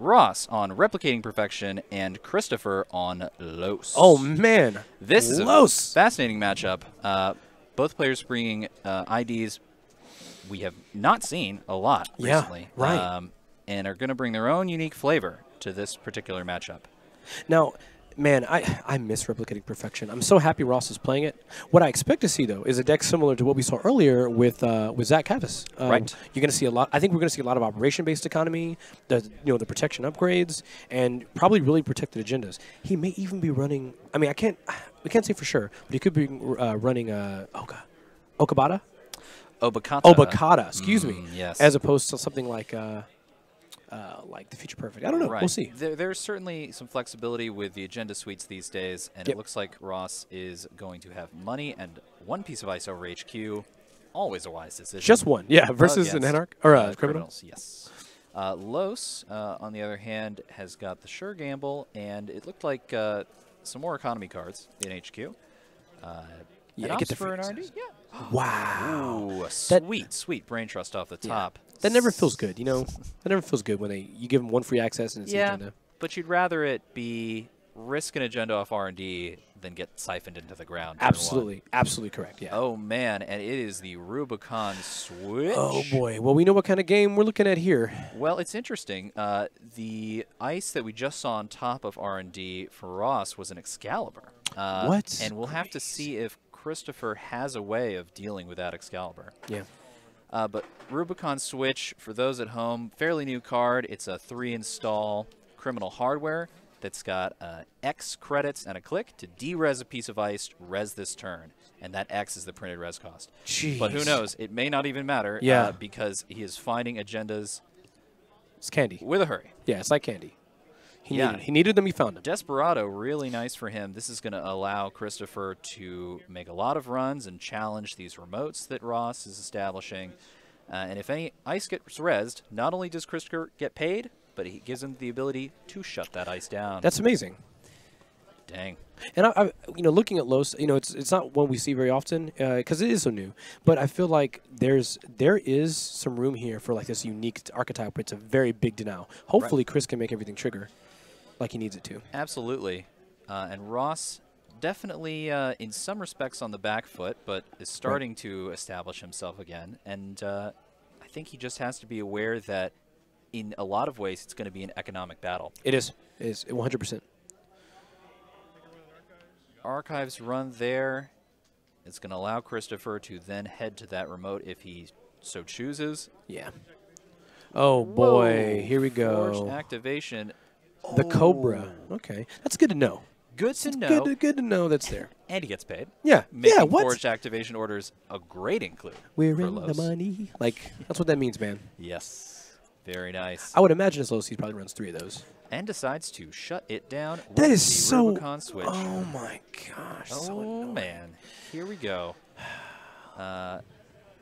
Ross on Replicating Perfection, and Christopher on Los. Oh, man. This is Los. a fascinating matchup. Both players bringing IDs we have not seen a lot recently. Right. And are going to bring their own unique flavor to this particular matchup. Now, man, I miss Replicating Perfection. I'm so happy Ross is playing it. What I expect to see, though, is a deck similar to what we saw earlier with Zach Cavis. Right. You're going to see a lot. I think we're going to see a lot of operation-based economy, the protection upgrades, and probably really protected agendas. He may even be running. I mean, we can't say for sure, but he could be running Okabata. Obakata, excuse me. Yes. As opposed to something like the Future Perfect. I don't know. Right. We'll see. There's certainly some flexibility with the agenda suites these days, and it looks like Ross is going to have money and one piece of ice over HQ. Always a wise decision. Just one, yeah, versus an Anarch or Criminals. Yes. Los, on the other hand, has got the Sure Gamble, and it looked like some more economy cards in HQ. Yeah, get the for an freezes. RD. Yeah. Wow. Ooh, sweet brain trust off the top. That never feels good, you know. That never feels good when you give them one free access and it's agenda. But you'd rather it be risk an agenda off R&D than get siphoned into the ground. Absolutely, absolutely correct. Yeah. Oh man, and it is the Rubicon switch. Oh boy. Well, we know what kind of game we're looking at here. Well, it's interesting. The ice that we just saw on top of R&D for Ross was an Excalibur. What? And we'll have to see if Christopher has a way of dealing with that Excalibur. Yeah. But Rubicon Switch, for those at home, fairly new card. It's a 3-install criminal hardware that's got X credits and a click to de-res a piece of ice, res this turn. And that X is the printed res cost. Jeez. But who knows? It may not even matter because he is finding agendas It's candy. with a hurry. Yeah, it's like candy. He needed them, he found them. Desperado, really nice for him. This is going to allow Christopher to make a lot of runs and challenge these remotes that Ross is establishing. And if any ice gets rezzed, not only does Christopher get paid, but he gives him the ability to shut that ice down. That's amazing. Dang. And I looking at Los, it's not one we see very often because it is so new. But I feel like there is some room here for like this unique archetype. It's a very big denial. Hopefully, Chris can make everything trigger like he needs it to. Absolutely. And Ross definitely, in some respects, on the back foot, but is starting to establish himself again. And I think he just has to be aware that in a lot of ways it's going to be an economic battle. It is 100%. Archives run there. It's going to allow Christopher to then head to that remote if he so chooses. Yeah. Oh, boy. Whoa. Here we go. Forged activation. The Cobra. Okay. That's good to know. Good to know. Good to know that's there. And he gets paid. Yeah. Making forged activation orders a great include. We're for in Los. the money. Like, that's what that means, man. Yes. Very nice. I would imagine as Los, he probably runs 3 of those. And decides to shut it down with That is the so... Rubicon switch. Oh, my gosh. Oh, so man. Here we go.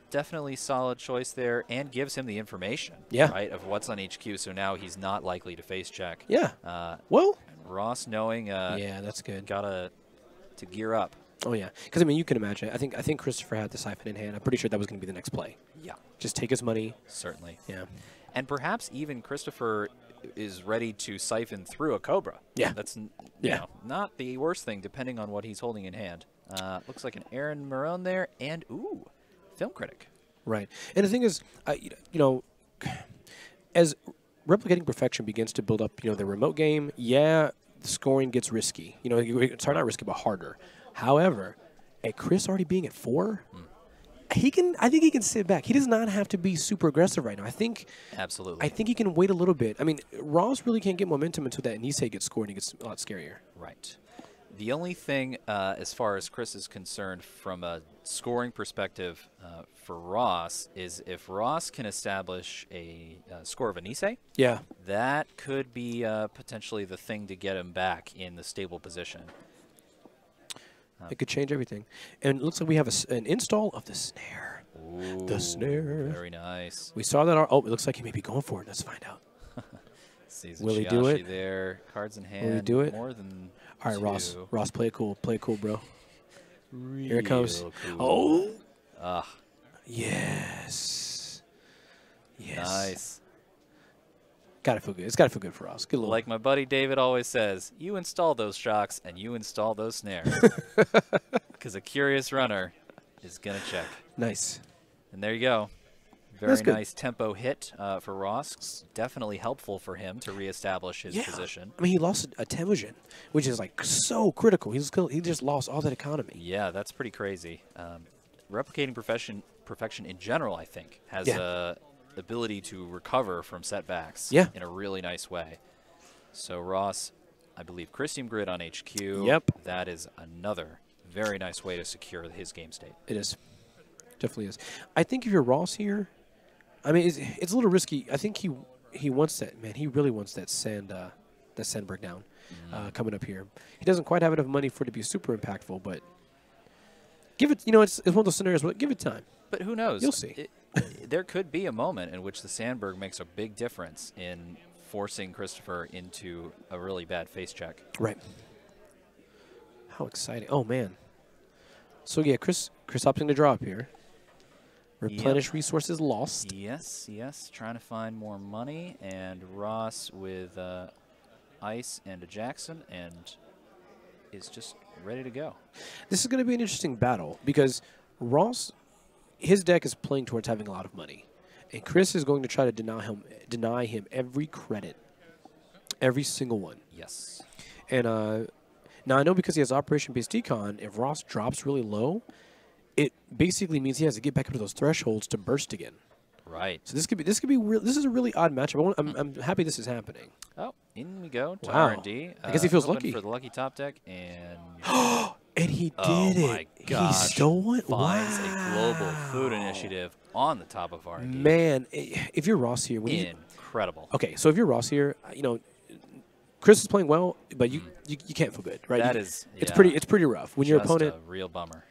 Definitely solid choice there, and gives him the information, right, of what's on HQ, so now he's not likely to face check. Yeah. And Ross knowing yeah, that's good. Gotta to gear up. Oh, yeah. Because, I mean, you can imagine. I think Christopher had the siphon in hand. I'm pretty sure that was going to be the next play. Yeah. Just take his money. Certainly. Yeah. And perhaps even Christopher is ready to siphon through a Cobra. Yeah. That's not the worst thing, depending on what he's holding in hand. Looks like an Aaron Marone there, and, ooh, Film Critic. Right. And the thing is, as Replicating Perfection begins to build up, the remote game, the scoring gets risky. It's not risky, but harder. However, at Chris already being at 4, I think he can sit back. He does not have to be super aggressive right now. Absolutely. I think he can wait a little bit. I mean, Ross really can't get momentum until that Nisei gets scored and he gets a lot scarier. Right. The only thing, as far as Chris is concerned, from a scoring perspective for Ross, is if Ross can establish a score of a Nisei, that could be potentially the thing to get him back in the stable position. It could change everything. And it looks like we have an install of the snare. Ooh, the snare. Very nice. We saw that. Oh, it looks like he may be going for it. Let's find out. Will he do it? There, cards in hand. Will he do it? More than all right, 2. Ross, play it cool. Play it cool, bro. Here it comes. Cool. Oh. Yes. Nice. Gotta feel good. It's gotta feel good for Ross. Good little. Like my buddy David always says, you install those shocks and you install those snares. Because a curious runner is going to check. Nice. And there you go. Very nice tempo hit for Ross. Definitely helpful for him to reestablish his position. I mean, he lost a Temujin, which is like so critical. He just lost all that economy. Yeah, that's pretty crazy. Replicating perfection in general, I think, has a ability to recover from setbacks in a really nice way. So Ross, I believe, Christium Grid on HQ. Yep. That is another very nice way to secure his game state. It is. Definitely is. I think if you're Ross here, I mean, it's a little risky. I think he wants that, man. He really wants that Sandberg down coming up here. He doesn't quite have enough money for it to be super impactful, but give it, it's one of those scenarios where give it time. But who knows? You'll see. There could be a moment in which the Sandberg makes a big difference in forcing Christopher into a really bad face check. Right. How exciting. Oh, man. So, yeah, Chris opting to draw up here. Replenish resources lost. Yes. Trying to find more money. And Ross with Ice and a Jackson and is just ready to go. This is going to be an interesting battle because Ross, his deck is playing towards having a lot of money. And Chris is going to try to deny him every credit. Every single one. Yes. And now I know because he has Operation-based Decon, if Ross drops really low, it basically means he has to get back up to those thresholds to burst again. Right. So this could be real. This is a really odd matchup. I'm happy this is happening. Oh, in we go to wow. R&D. I guess he feels lucky for the lucky top deck, and and he did it. My gosh. He stole it. Finds a global food initiative on the top of R&D. Man, if you're Ross here, incredible. Okay, so if you're Ross here, Chris is playing well, but you can't feel good, right? It's pretty rough when your opponent. A real bummer.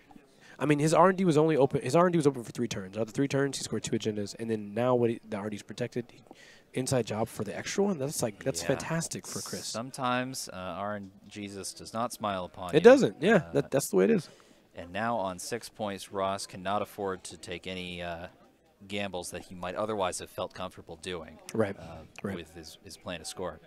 I mean, his R&D was only open. His R&D was open for 3 turns. Out of the 3 turns, he scored 2 agendas, and then now the R&D is protected. Inside job for the extra one. That's fantastic for Chris. Sometimes Jesus does not smile upon you. It doesn't. Yeah, that's the way it is. And now on 6 points, Ross cannot afford to take any gambles that he might otherwise have felt comfortable doing. Right. With his plan to score.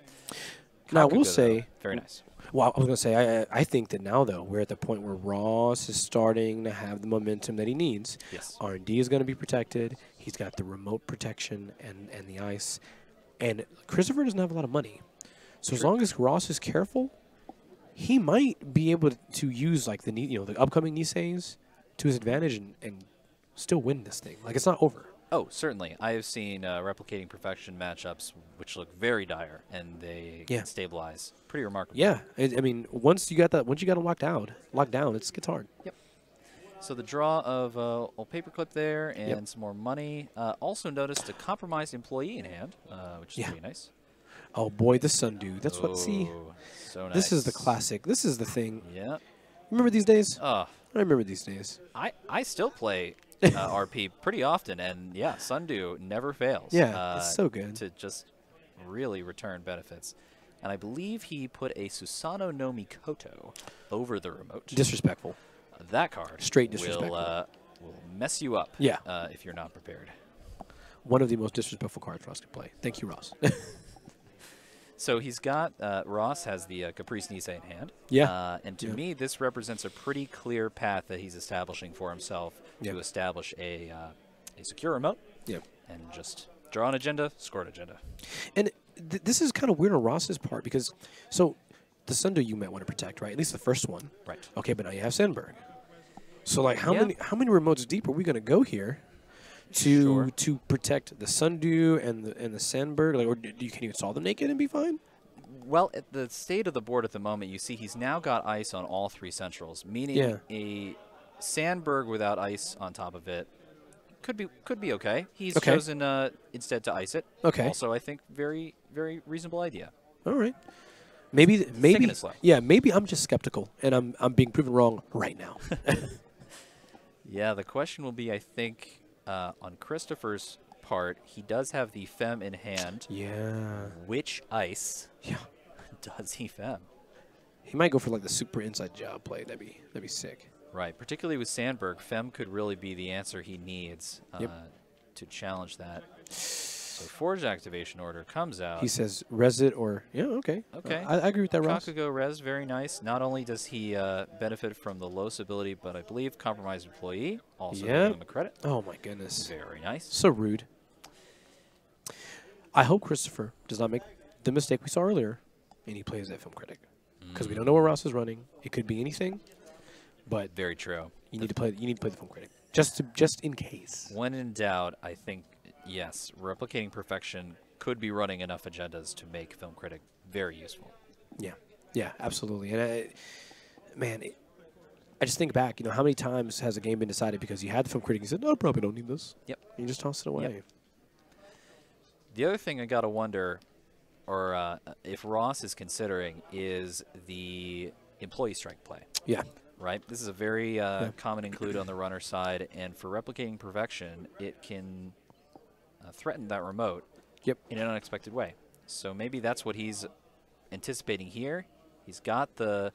Now, I will say, very nice. Well, I was going to say, I think that now, though, we're at the point where Ross is starting to have the momentum that he needs. Yes. R&D is going to be protected. He's got the remote protection and the ice. And Christopher doesn't have a lot of money. So as long as Ross is careful, he might be able to use like the upcoming Niseis to his advantage and still win this thing. Like, it's not over. Oh, certainly. I have seen replicating perfection matchups which look very dire, and they can stabilize pretty remarkably. Yeah, I mean, once you got them locked down, it gets hard. Yep. So the draw of a paperclip there and some more money. Also noticed a compromised employee in hand, which is pretty nice. Oh boy, the Sundew. That's what. See, so nice. This is the classic. This is the thing. Yeah. Remember these days? I remember these days. I still play RP pretty often, and Sundew never fails. Yeah, it's so good to just really return benefits. And I believe he put a Susanoo no Mikoto over the remote. Disrespectful. That card straight disrespectful will mess you up. Yeah. If you're not prepared. One of the most disrespectful cards Ross could play. Thank you, Ross. So he's got Ross has the Caprice Nisei in hand. Yeah. And to me, this represents a pretty clear path that he's establishing for himself to establish a secure remote. Yep. And just draw an agenda, score an agenda. And this is kind of weird on Ross's part because the Sundew you might want to protect, right? At least the first one. Right. Okay, but now you have Sandberg. So like how many remotes deep are we going to go here to protect the Sundew and the Sandberg? Like, or can you install them naked and be fine? Well, at the state of the board at the moment, you see he's now got ice on all 3 centrals, meaning a Sandberg without ice on top of it could be okay. He's chosen instead to ice it. Okay. Also, I think very, very reasonable idea. All right. Maybe I'm just skeptical and I'm being proven wrong right now. Yeah, the question will be, I think, on Christopher's part, he does have the Fem in hand. Yeah. Which ice does he Fem? He might go for like the super inside job play. That'd be sick. Right, particularly with Sandberg, Fem could really be the answer he needs to challenge that. So Forge Activation Order comes out. He says res it or yeah, okay. Okay. I agree with that, Ross. Kakugo res, very nice. Not only does he benefit from the Los ability, but I believe Compromised Employee, also giving him a credit. Oh my goodness. Very nice. So rude. I hope Christopher does not make the mistake we saw earlier, and he plays that film critic. Because we don't know where Ross is running. It could be anything, but very true. You need to play the film critic just in case. When in doubt, I think yes, Replicating Perfection could be running enough agendas to make film critic very useful. Yeah, yeah, absolutely. And I just think back. You know, how many times has a game been decided because you had the film critic and you said, "No, I probably don't need this." Yep. And you just toss it away. Yep. The other thing I gotta wonder, or if Ross is considering, is the employee strike play. Yeah. Right? This is a very common include on the runner side, and for Replicating Perfection, it can threaten that remote in an unexpected way. So maybe that's what he's anticipating here. He's got the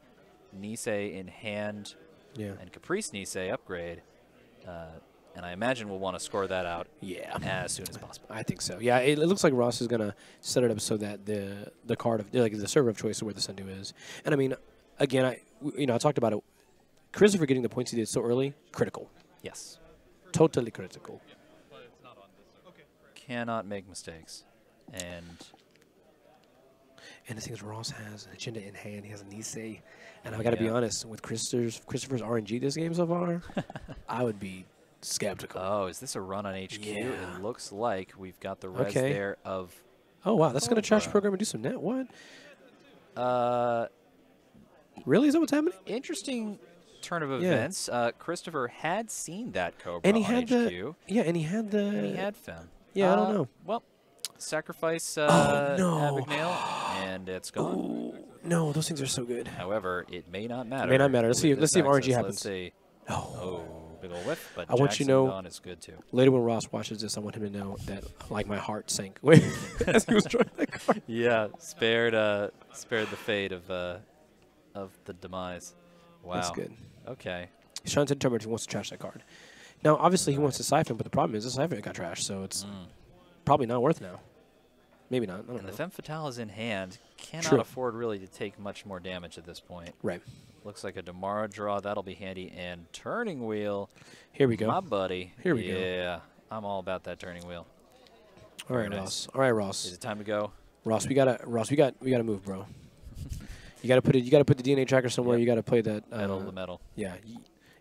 Nisei in hand and Caprice Nisei upgrade, and I imagine we'll want to score that out as soon as possible. I think so. Yeah, it looks like Ross is going to set it up so that the card of the server of choice of where the Sundew is. And I mean, again, I talked about it. Christopher getting the points he did so early, critical. Yes. Totally critical. Cannot make mistakes. And the thing is, Ross has an agenda in hand. He has a Nisei. And I got to be honest, with Christopher's RNG this game so far, I would be skeptical. Oh, is this a run on HQ? Yeah. It looks like we've got the res there of... Oh, wow. That's going to trash program and do some net. What? Really? Is that what's happening? Interesting turn of events. Christopher had seen that Cobra and he on had HQ. And he had the... And he had Fem. Yeah, I don't know. Well, sacrifice no. Abigail, and it's gone. Ooh, no, those things are so good. However, it may not matter. It may not matter. Let's see if RNG happens. Let's see. Oh, big ol' whiff, but I want you to know, gone is good too. Later when Ross watches this, I want him to know that like my heart sank as he was drawing that card. Yeah, spared the fate of the demise. Wow. That's good. Okay. He's trying to determine if he wants to trash that card. Now, obviously, he wants to siphon, but the problem is the siphon got trashed, so it's probably not worth now. Maybe not. I don't know. The Femme Fatale is in hand. Cannot afford really to take much more damage at this point. Right. Looks like a Damara draw. That'll be handy. And turning wheel. Here we go. My buddy. Here we go. Yeah, I'm all about that turning wheel. All right, Ross. All right, Ross. Is it time to go? Ross, we gotta move, bro. You gotta put the DNA tracker somewhere. You gotta play that. Metal the metal. Yeah.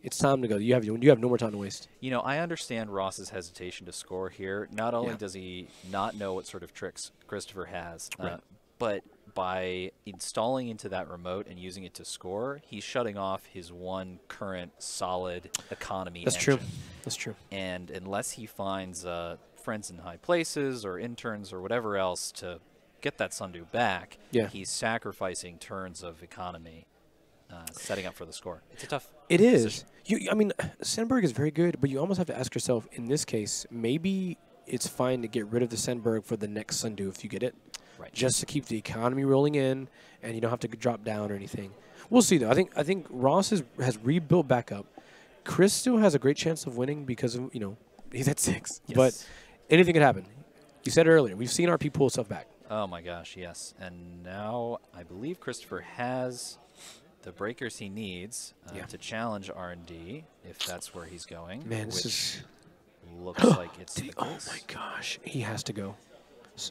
It's time to go. You have no more time to waste. You know, I understand Ross's hesitation to score here. Not only does he not know what sort of tricks Christopher has, but by installing into that remote and using it to score, he's shutting off his one current solid economy engine. True. That's true. And unless he finds friends in high places or interns or whatever else to get that Sundew back, he's sacrificing turns of economy. Setting up for the score. It's a tough position. I mean, Sandberg is very good, but you almost have to ask yourself, in this case, maybe it's fine to get rid of the Sandberg for the next Sundew if you get it. Right. Just to keep the economy rolling in, and you don't have to drop down or anything. We'll see, though. I think Ross has rebuilt back up. Chris still has a great chance of winning because of, he's at 6. Yes. But anything could happen. You said it earlier. We've seen RP pull stuff back. Oh, my gosh, yes. And now I believe Christopher has the breakers he needs to challenge R&D, if that's where he's going. Man, which looks like it's the case. Oh my gosh, he has to go.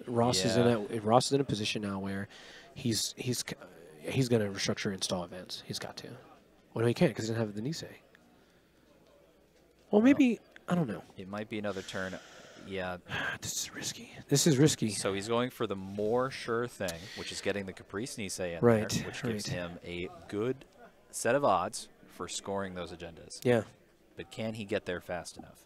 Ross is in a position now where he's going to restructure install events. He's got to. Well, no, he can't because he doesn't have the Nisei. Well, maybe I don't know. It might be another turn. Yeah. This is risky. So he's going for the more sure thing, which is getting the Caprice Nisei in there, which gives him a good set of odds for scoring those agendas. Yeah. But can he get there fast enough?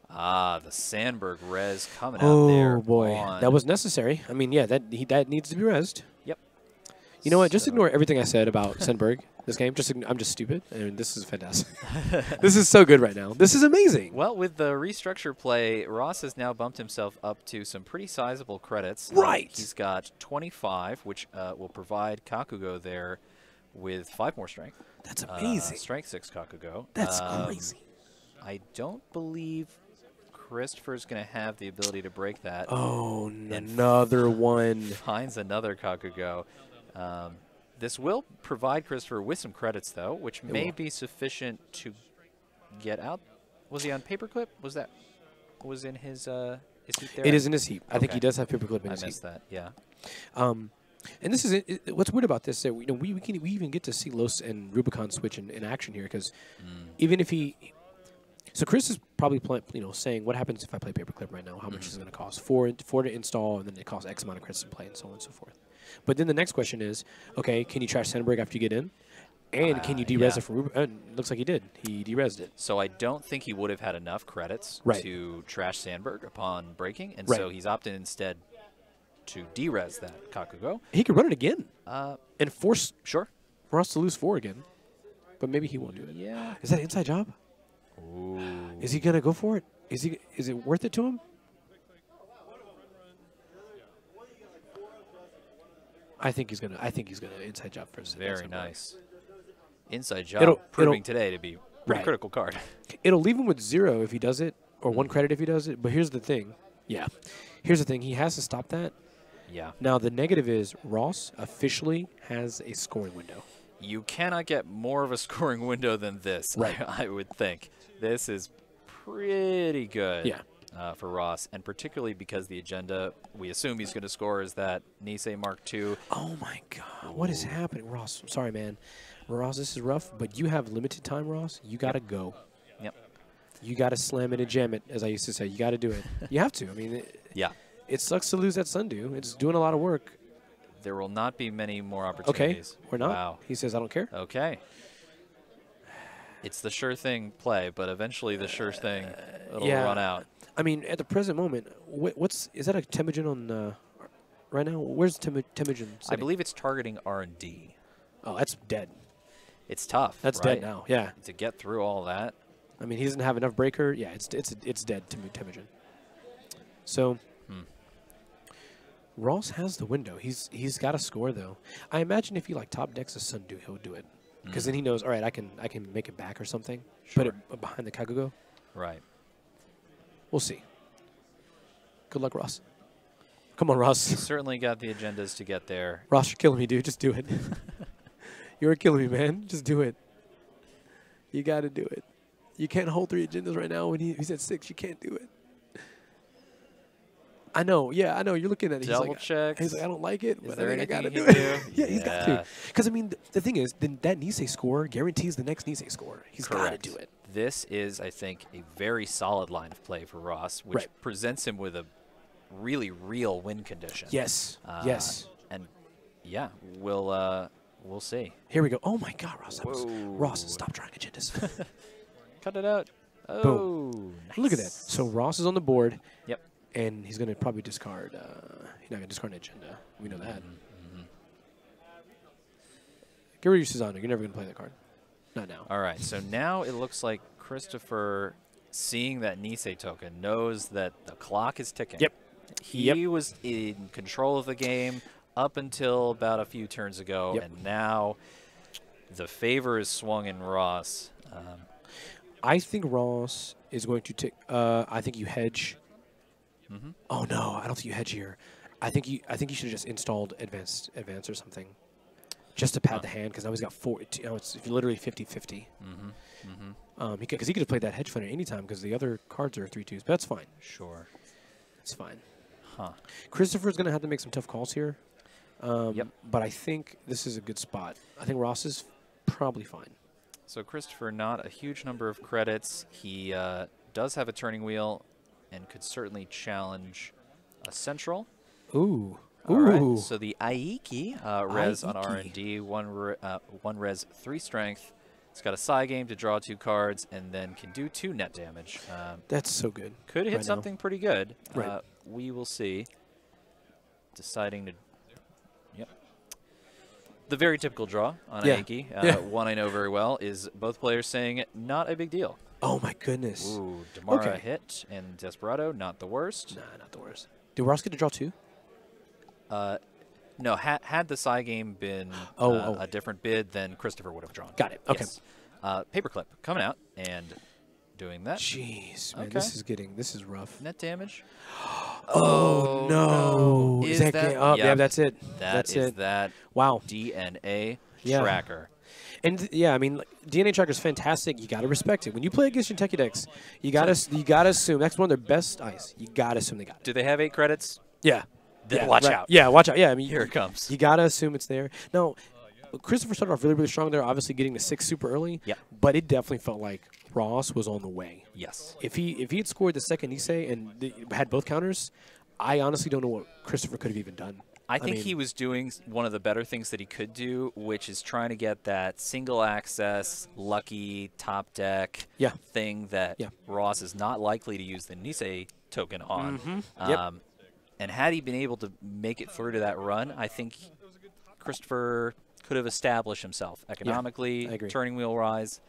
Ah, the Sandberg res coming out there. Oh, boy. That was necessary. I mean, that needs to be resed. Yep. You know what? Just ignore everything I said about Sandberg. This game, I'm just stupid, and this is fantastic. This is so good right now. This is amazing. Well, with the restructure play, Ross has now bumped himself up to some pretty sizable credits. Right. He's got 25, which will provide Kakugo there with 5 more strength. That's amazing. Strength 6 Kakugo. That's crazy. I don't believe Christopher's going to have the ability to break that. Oh, another one. Finds another Kakugo. This will provide Christopher with some credits, though, which may be sufficient to get out. Was he on paperclip? Was in his heap there? It is in his heap. I think he does have paperclip in his heap. I missed that, yeah. And this is what's weird about this. That we even get to see Los and Rubicon switch in action here, because even if so Chris is probably saying, what happens if I play paperclip right now? How much is it going to cost? Four to install, and then it costs X amount of credits to play, and so on and so forth. But then the next question is, okay, can you trash Sandberg after you get in? And can you de-res it from Rubicon? Looks like he did. He de-resed it. So I don't think he would have had enough credits to trash Sandberg upon breaking, and so he's opted instead to de-res that Kakugo. He could run it again and force Ross to lose 4 again. But maybe he won't do it. Yeah. Is that an inside job? Ooh. Is he going to go for it? Is it worth it to him? I think he's gonna inside job first. Very nice. Inside job proving today to be a pretty critical card. It'll leave him with 0 if he does it, or 1 credit if he does it. But here's the thing. Yeah. Here's the thing. He has to stop that. Yeah. Now, the negative is Ross officially has a scoring window. You cannot get more of a scoring window than this, I would think. This is pretty good for Ross, and particularly because the agenda we assume he's going to score is that Nisei Mark II. Oh, my God. What is happening? Ross, I'm sorry, man. Ross, this is rough, but you have limited time, Ross. You got to go. Yep. You got to slam it and jam it, as I used to say. You got to do it. You have to. I mean, it sucks to lose that Sundew. It's doing a lot of work. There will not be many more opportunities. Okay, we're not. Wow. He says, I don't care. Okay. It's the sure thing play, but eventually the sure thing it'll run out. I mean, at the present moment, is that a Temujin on right now? Where's Temujin? I believe it's targeting R&D. Oh, that's dead. It's tough. That's dead now. Yeah. To get through all that. I mean, he doesn't have enough breaker. Yeah, it's dead to Temujin. So Ross has the window. He's got to score though. I imagine if he top decks a Sundew, he'll do it. Because then he knows, all right, I can make it back or something. Put it behind the Kakugo. Right. We'll see. Good luck, Ross. Come on, Ross. He's certainly got the agendas to get there. Ross, you're killing me, dude. Just do it. You're killing me, man. Just do it. You got to do it. You can't hold 3 agendas right now when he's at 6. You can't do it. I know. Yeah, I know. You're looking at it. Double check. He's like, I don't like it, but I think I got to do it. Yeah, he's got to. Because, I mean, the thing is, then that Nisei score guarantees the next Nisei score. He's got to do it. This is, I think, a very solid line of play for Ross, which presents him with a really real win condition. Yes. Yes. And, yeah, we'll see. Here we go. Oh, my God, Ross. Ross, stop trying agendas. Cut it out. Oh, boom. Nice. Look at that. So Ross is on the board. Yep. And he's going to probably discard. He's not going to discard an agenda. We know that. Get rid of your Susanoo. You're never going to play that card. Not now. All right. So now it looks like Christopher, seeing that Nisei token, knows that the clock is ticking. Yep. He was in control of the game up until about a few turns ago, and now the favor is swung in Ross. I think Ross is going to take. I think you hedge. Oh no, I don't think you hedge here. I think you should have just installed advance or something, just to pad the hand, because now he's got 4. It's literally 50-50. Because he could have played that hedge fund at any time, because the other cards are 3/2s. But that's fine. Sure, it's fine. Huh. Christopher's going to have to make some tough calls here. But I think this is a good spot. I think Ross is probably fine. So Christopher, not a huge number of credits. He does have a turning wheel and could certainly challenge a central. Ooh. All right. So the Aiki res on R&D, one res, 3 strength. It's got a side game to draw 2 cards and then can do 2 net damage. That's so good. Could hit something pretty good. Right. We will see. Deciding to... The very typical draw on Aiki, one I know very well, is both players saying, not a big deal. Oh, my goodness. Ooh, Damara hit, and Desperado, not the worst. Nah, not the worst. Did Ross get to draw 2? No, had the side game been a different bid, then Christopher would have drawn. Got it. Okay. Yes. Paperclip coming out, and doing that. Jeez, man, Okay. this is rough. Net damage. Oh no! Is that that? game? Oh, yeah, that's it. That's it. that Wow. DNA Yeah. tracker. And yeah, I mean, like, DNA tracker is fantastic. You gotta respect it. When you play against Jinteki decks, you gotta assume that's one of their best ice. You gotta assume they got it. Do they have 8 credits? Yeah. Then Yeah, watch right. out. Yeah, watch out. Yeah, I mean, Here it comes. You gotta assume it's there. No, Christopher started off really, really strong there. Obviously, getting to 6 super early. Yep. But it definitely felt like Ross was on the way. Yes. If he had scored the second Nisei and had both counters, I honestly don't know what Christopher could have even done. I think mean, he was doing one of the better things that he could do, which is trying to get that single access, lucky top deck thing that Ross is not likely to use the Nisei token on. Yep. And had he been able to make it through to that run, I think Christopher could have established himself economically, I agree. turning wheel rise.